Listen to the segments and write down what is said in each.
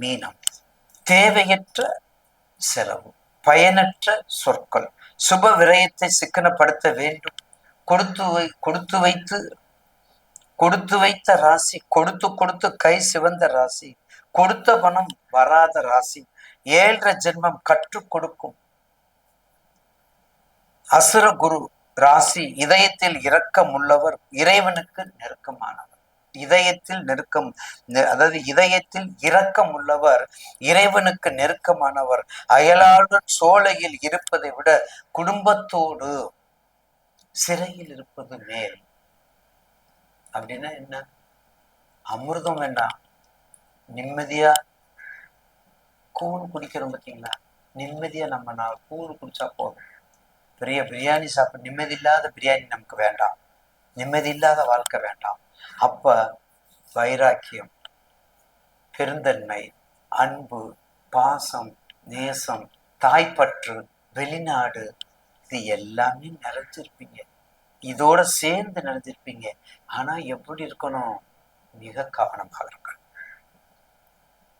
மீனம். தேவையற்ற செலவு, பயனற்ற சொற்கள், சுப விரயத்தை சிக்கனப்படுத்த வேண்டும். கொடுத்து வைத்த ராசி, கொடுத்து கொடுத்து கை சிவந்த ராசி, கொடுத்த பணம் வராத ராசி, 7 ஜென்மம் கற்றுக் கொடுக்கும் அசுர குரு ராசி. இதயத்தில் இரக்கம் உள்ளவர், இறைவனுக்கு நெருக்கமானவர். இதயத்தில் நெருக்கம், அதாவது இதயத்தில் இரக்கம் உள்ளவர், இறைவனுக்கு நெருக்கமானவர். அயலாளர் சோலையில் இருப்பதை விட குடும்பத்தோடு சிறையில் இருப்பது மேல். அப்படின்னா என்ன? அமிர்தம் வேண்டாம், நிம்மதியா கூழ் குடிக்கிறோம் பார்த்தீங்களா, நிம்மதியா நம்ம கூழ் குடிச்சா போதும். பெரிய பிரியாணி சாப்பிட நிம்மதி இல்லாத பிரியாணி நமக்கு வேண்டாம், நிம்மதி இல்லாத வாழ்க்கை வேண்டாம். அப்ப வைராக்கியம், பெருந்தன்மை, அன்பு, பாசம், நேசம், தாய்ப்பற்று, வெளிநாடு, இது எல்லாமே நிறைஞ்சிருப்பீங்க, இதோட சேர்ந்து நிறைஞ்சிருப்பீங்க. ஆனா எப்படி இருக்கணும்? மிக கவனமாக இருக்கணும்.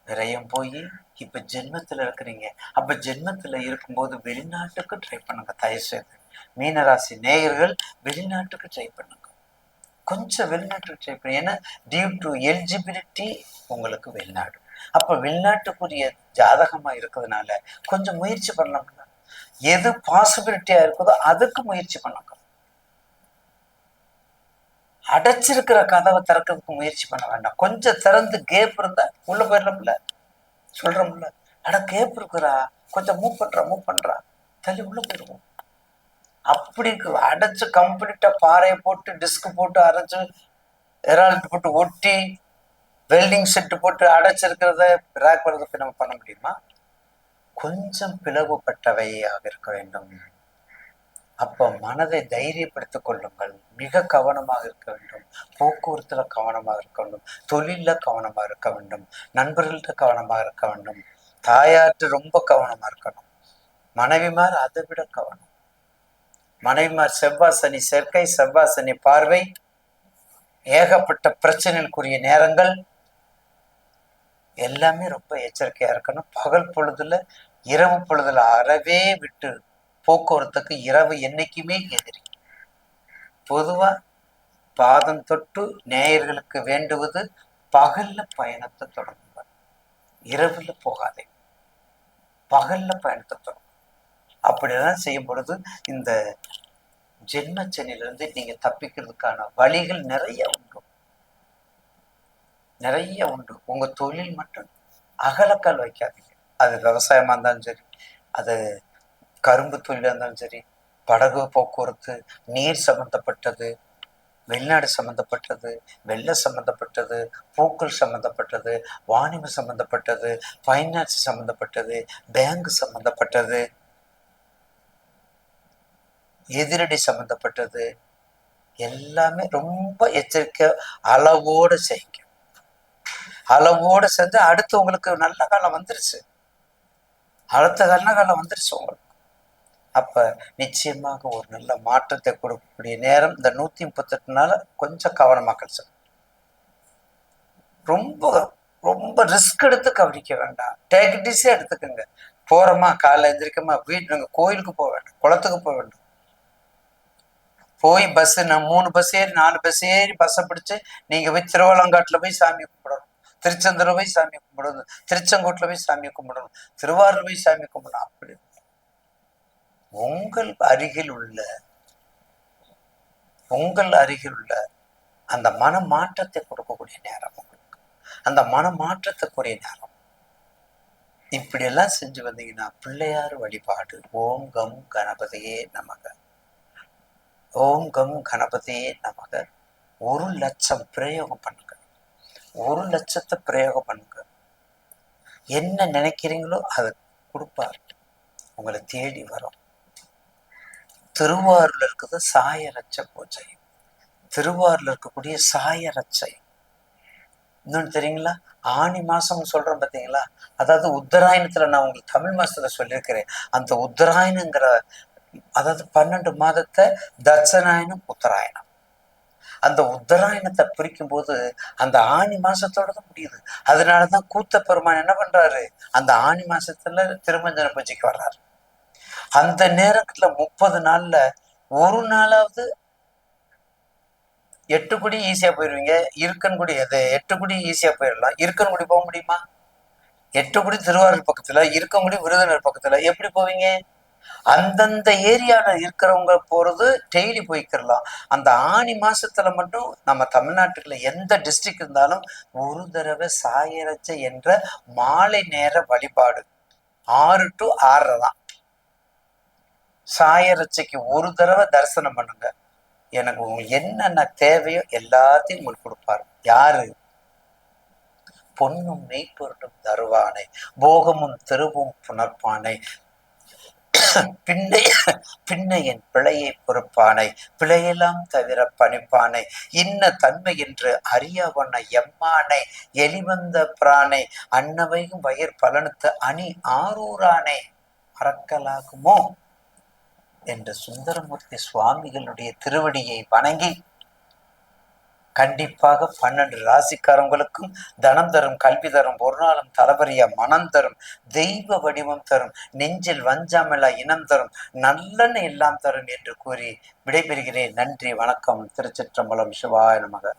விரயம் போய் இப்ப ஜென்மத்துல இருக்கிறீங்க. அப்ப ஜென்மத்துல இருக்கும்போது வெளிநாட்டுக்கு ட்ரை பண்ணுங்க. தயவு செய்து மீனராசி நேயர்கள் வெளிநாட்டுக்கு ட்ரை பண்ணுங்க. கொஞ்சம் வெளிநாட்டுக்கு ட்ரை பண்ணுங்க. ஏன்னா டியூ டு எலிஜிபிலிட்டி உங்களுக்கு வெளிநாடு. அப்ப வெளிநாட்டுக்குரிய ஜாதகமா இருக்கிறதுனால கொஞ்சம் முயற்சி பண்ணலாம்ல. எது பாசிபிலிட்டியா இருக்குதோ அதுக்கு முயற்சி பண்ணுங்க. அடைச்சிருக்கிற கதவை திறக்கிறதுக்கு முயற்சி பண்ண வேண்டாம். கொஞ்சம் திறந்து கேப் இருந்தா உள்ள போயிடலாம்ல. சொல்றோம்ல, அட கேப் இருக்கிறா, கொஞ்சம் மூவ் பண்றா தள்ளி உள்ள போயிடுவோம். அப்படி அடைச்சு கம்ப்ளீட்டா பாறையை போட்டு டிஸ்க் போட்டு அரைச்சு எரால்ட் போட்டு ஒட்டி வெல்டிங் செட்டு போட்டு அடைச்சிருக்கிறத ரேக் பண்ணுறதுக்கு நம்ம பண்ண முடியுமா? கொஞ்சம் பிளவுபட்டவையாக இருக்க வேண்டும். அப்போ மனதை தைரியப்படுத்திக் கொள்ளுங்கள். மிக கவனமாக இருக்க வேண்டும். போக்குவரத்துல கவனமாக இருக்க வேண்டும், தொழில கவனமாக இருக்க வேண்டும், நண்பர்கள்ட்ட கவனமாக இருக்க வேண்டும், தாயார்கிட்ட ரொம்ப கவனமா இருக்கணும். மனைவிமார் அதை விட கவனம். மனைவிமார் செவ்வாய் சனி சேர்க்கை, செவ்வாய் சனி பார்வை, ஏகப்பட்ட பிரச்சனைக்குரிய நேரங்கள், எல்லாமே ரொம்ப எச்சரிக்கையா இருக்கணும். பகல் பொழுதுல இரவு பொழுதுல அறவே விட்டு போக்குவரத்துக்கு இரவு என்னைக்குமே எதிரி. பொதுவா பாதம் தொட்டு நேயர்களுக்கு வேண்டுவது பகல்ல பயணத்தை தொடங்குங்க, இரவுல போகாதே, பகல்ல பயணத்தை தொடங்கும். அப்படிதான் செய்யும் பொழுது இந்த ஜென்மச்சனிலிருந்து நீங்க தப்பிக்கிறதுக்கான வழிகள் நிறைய உண்டு. உங்க தொழில் மட்டும் அகலக்கால் வைக்காதீங்க. அது விவசாயமா இருந்தாலும் சரி, அது கரும்பு தொழிலாக இருந்தாலும் சரி, படகு போக்குவரத்து, நீர் சம்பந்தப்பட்டது, வெளிநாடு சம்பந்தப்பட்டது, வெள்ள சம்பந்தப்பட்டது, பூக்கள் சம்பந்தப்பட்டது, வாணிபம் சம்பந்தப்பட்டது, ஃபைனான்ஸ் சம்பந்தப்பட்டது, பேங்க் சம்பந்தப்பட்டது, எதிரடி சம்பந்தப்பட்டது, எல்லாமே ரொம்ப எச்சரிக்கை. அளவோடு செய்யுங்க. அளவோடு செஞ்சு அடுத்து உங்களுக்கு நல்ல காலம் வந்துருச்சு, அடுத்த நல்ல காலம் வந்துருச்சு உங்களுக்கு. அப்ப நிச்சயமாக ஒரு நல்ல மாற்றத்தை கொடுக்கக்கூடிய நேரம் இந்த 138 நாள். கொஞ்சம் கவனமா கழிச்சு, ரொம்ப ரொம்ப ரிஸ்க் எடுத்து கவனிக்க வேண்டாம். டேக் இட் ஈஸியா எடுத்துக்கோங்க. போறோமா, காலைல எந்திரிக்கமா, வீட்டு கோயிலுக்கு போக வேண்டாம், குளத்துக்கு போக வேண்டும். போய் பஸ் 3 பஸ் ஏறி 4 பஸ் ஏறி பஸ்ஸை பிடிச்சு நீங்க போய் திருவள்ளங்காட்டுல போய் சாமி கும்பிடணும், திருச்செந்தூர்ல போய் சாமி கும்பிடணும், திருச்செங்கோட்டுல போய் சாமி கும்பிடணும், திருவாரூர் போய் சாமி கும்பிடணும். அப்படி உங்கள் அருகில் உள்ள அந்த மன மாற்றத்தை கொடுக்கக்கூடிய நேரம் உங்களுக்கு, அந்த மன மாற்றத்துக்குரிய நேரம். இப்படி எல்லாம் செஞ்சு வந்தீங்கன்னா பிள்ளையார் வழிபாடு. ஓம் கம் கணபதியே நமக, ஓம் கம் கணபதியே நமக. 1,00,000 பிரயோகம் பண்ணுங்க, 1,00,000 பிரயோகம் பண்ணுங்க. என்ன நினைக்கிறீங்களோ அதை கொடுப்பாரு, உங்களை தேடி வரும். திருவாரூர்ல இருக்குது சாயரட்ச பூஜை, திருவாரூர்ல இருக்கக்கூடிய சாயரட்சை. இன்னொன்னு தெரியுங்களா, ஆனி மாசம் சொல்றோம் பார்த்தீங்களா, அதாவது உத்தராயணத்துல நான் உங்களுக்கு தமிழ் மாசத்துல சொல்லியிருக்கிறேன். அந்த உத்தராயணங்கிற, அதாவது 12 மாதத்தை தட்சணாயனம் உத்தராயணம். அந்த உத்தராயணத்தை பிரிக்கும் போது அந்த ஆணி மாசத்தோட தான் முடியுது. அதனாலதான் கூத்த பெருமான் என்ன பண்றாரு, அந்த ஆணி மாசத்துல திருமஞ்சன பூஜைக்கு வர்றாரு. அந்த நேரத்துல 30 நாள்ல ஒரு நாளாவது எட்டுக்குடி ஈஸியா போயிருவீங்க. இருக்கன்குடி அது எட்டுக்குடி ஈஸியா போயிடலாம். இருக்கன்குடி போக முடியுமா? எட்டுக்குடி திருவாரூர் பக்கத்துல, இருக்கன்குடி விருதுநகர் பக்கத்துல, எப்படி போவீங்க? அந்தந்த ஏரியால இருக்கிறவங்க போறது டெய்லி போய்க்கிறலாம். அந்த ஆணி மாசத்துல மட்டும் நம்ம தமிழ்நாட்டுக்குள்ள எந்த டிஸ்ட்ரிக்ட் இருந்தாலும் ஒரு தடவை சாயரச்சை என்ற மாலை நேர வழிபாடு 6 to 6:30 தான். சாயரச்சைக்கு ஒரு தடவை தரிசனம் பண்ணுங்க. எனக்கு உங்களுக்கு என்னென்ன தேவையோ எல்லாத்தையும் உங்களுக்கு கொடுப்பாரு. யாரு? பொன்னும் மெய்ப்பொருளும் தருவானை, போகமும் திருவும் புணர்ப்பானை, பின்னை பின்னை என் பிழையை பொறுப்பானை, பிழையெல்லாம் தவிர பணிப்பானை, இன்ன தன்மை என்று அறியவன எம்மானை, எலிவந்த பிரானை, அன்னவையும் வயிர் பலனுக்கு அணி ஆரூரானை மறக்கலாகுமோ என்று சுந்தரமூர்த்தி சுவாமிகளுடைய திருவடியை வணங்கி, கண்டிப்பாக 12 ராசிக்காரங்களுக்கும் தனம் தரும், கல்வி தரும், ஒரு நாளும் தளபரிய மனம் தரும், தெய்வ வடிவம் தரும், நெஞ்சில் வஞ்சாமில்லா இனம் தரும், நல்லெண்ண எல்லாம் தரும் என்று கூறி விடைபெறுகிறேன். நன்றி, வணக்கம். திருச்சிற்றம்பலம். சிவாய நமக.